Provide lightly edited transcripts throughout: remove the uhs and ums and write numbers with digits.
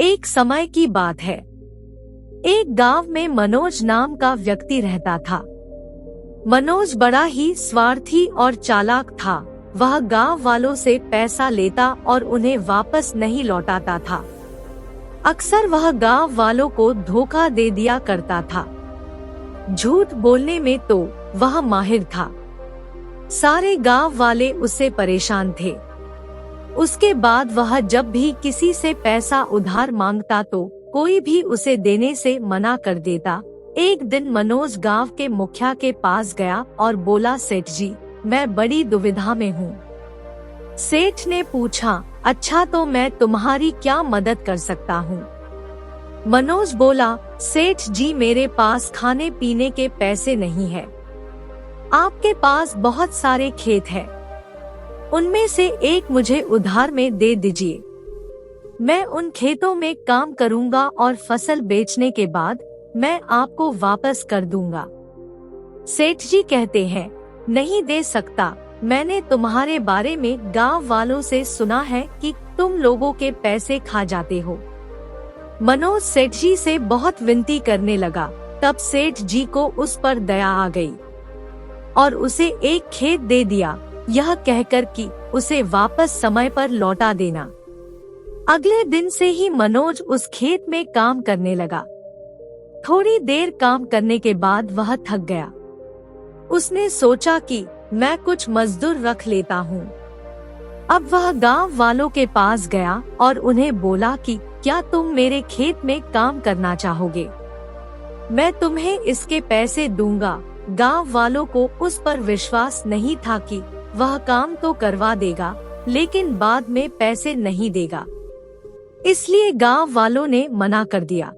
एक समय की बात है। एक गांव में मनोज नाम का व्यक्ति रहता था। मनोज बड़ा ही स्वार्थी और चालाक था। वह गांव वालों से पैसा लेता और उन्हें वापस नहीं लौटाता था। अक्सर वह गांव वालों को धोखा दे दिया करता था। झूठ बोलने में तो वह माहिर था। सारे गांव वाले उससे परेशान थे। उसके बाद वह जब भी किसी से पैसा उधार मांगता तो कोई भी उसे देने से मना कर देता। एक दिन मनोज गांव के मुखिया के पास गया और बोला, सेठ जी, मैं बड़ी दुविधा में हूँ। सेठ ने पूछा, अच्छा तो मैं तुम्हारी क्या मदद कर सकता हूँ? मनोज बोला, सेठ जी, मेरे पास खाने पीने के पैसे नहीं है। आपके पास बहुत सारे खेत हैं। उनमें से एक मुझे उधार में दे दीजिए। मैं उन खेतों में काम करूंगा और फसल बेचने के बाद मैं आपको वापस कर दूंगा। सेठ जी कहते हैं, नहीं दे सकता। मैंने तुम्हारे बारे में गांव वालों से सुना है कि तुम लोगों के पैसे खा जाते हो। मनोज सेठ जी से बहुत विनती करने लगा। तब सेठ जी को उस पर दया आ गई और उसे एक खेत दे दिया, यह कहकर कि उसे वापस समय पर लौटा देना। अगले दिन से ही मनोज उस खेत में काम करने लगा। थोड़ी देर काम करने के बाद वह थक गया। उसने सोचा कि मैं कुछ मजदूर रख लेता हूँ। अब वह गांव वालों के पास गया और उन्हें बोला कि क्या तुम मेरे खेत में काम करना चाहोगे? मैं तुम्हें इसके पैसे दूंगा। गांव वालों को उस पर विश्वास नहीं था कि वह काम तो करवा देगा लेकिन बाद में पैसे नहीं देगा, इसलिए गांव वालों ने मना कर दिया।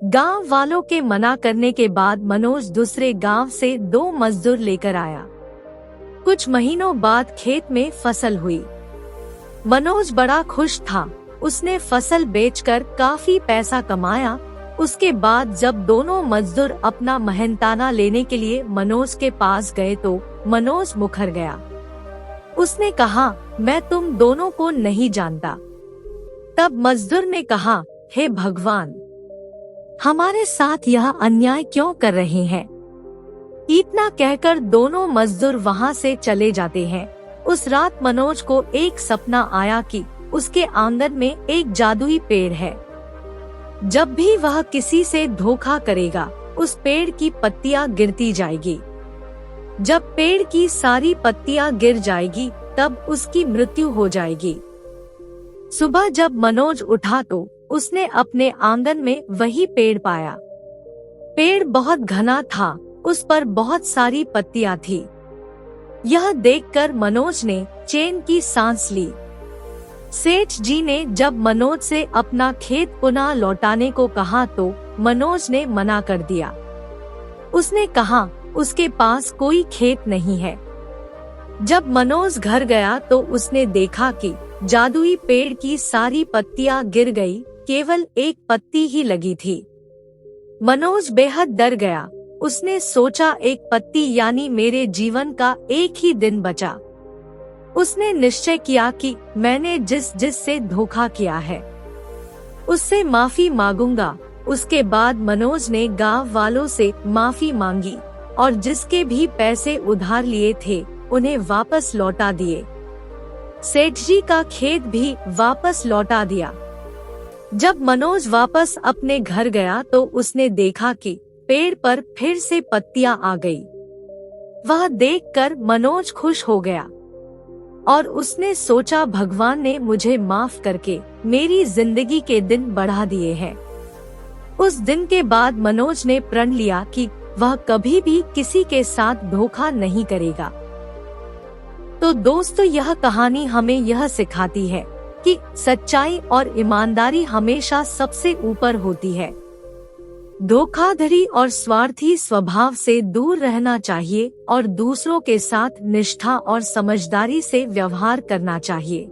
गांव वालों के मना करने के बाद मनोज दूसरे गांव से 2 मजदूर लेकर आया। कुछ महीनों बाद खेत में फसल हुई। मनोज बड़ा खुश था। उसने फसल बेचकर काफी पैसा कमाया। उसके बाद जब दोनों मजदूर अपना मेहनताना लेने के लिए मनोज के पास गए तो मनोज मुकर गया। उसने कहा, मैं तुम दोनों को नहीं जानता। तब मजदूर ने कहा, हे भगवान, हमारे साथ यह अन्याय क्यों कर रहे हैं? इतना कहकर दोनों मजदूर वहां से चले जाते हैं। उस रात मनोज को एक सपना आया कि उसके आंगन में एक जादुई पेड़ है। जब भी वह किसी से धोखा करेगा उस पेड़ की पत्तियां गिरती जाएगी। जब पेड़ की सारी पत्तियां गिर जाएगी तब उसकी मृत्यु हो जाएगी। सुबह जब मनोज उठा तो उसने अपने आंगन में वही पेड़ पाया। पेड़ बहुत घना था, उस पर बहुत सारी पत्तियां थी। यह देखकर मनोज ने चैन की सांस ली। सेठ जी ने जब मनोज से अपना खेत पुनः लौटाने को कहा तो मनोज ने मना कर दिया। उसने कहा उसके पास कोई खेत नहीं है। जब मनोज घर गया तो उसने देखा कि जादुई पेड़ की सारी पत्तियां गिर गई, केवल एक पत्ती ही लगी थी। मनोज बेहद डर गया। उसने सोचा, एक पत्ती यानी मेरे जीवन का एक ही दिन बचा। उसने निश्चय किया कि मैंने जिस से धोखा किया है उससे माफी मांगूंगा। उसके बाद मनोज ने गांव वालों से माफी मांगी और जिसके भी पैसे उधार लिए थे उन्हें वापस लौटा दिए। सेठ जी का खेत भी वापस लौटा दिया। जब मनोज वापस अपने घर गया तो उसने देखा कि पेड़ पर फिर से पत्तियां आ गई। वह देखकर मनोज खुश हो गया और उसने सोचा, भगवान ने मुझे माफ करके मेरी जिंदगी के दिन बढ़ा दिए हैं। उस दिन के बाद मनोज ने प्रण लिया कि वह कभी भी किसी के साथ धोखा नहीं करेगा। तो दोस्तों, यह कहानी हमें यह सिखाती है कि सच्चाई और ईमानदारी हमेशा सबसे ऊपर होती है। धोखाधड़ी और स्वार्थी स्वभाव से दूर रहना चाहिए और दूसरों के साथ निष्ठा और समझदारी से व्यवहार करना चाहिए।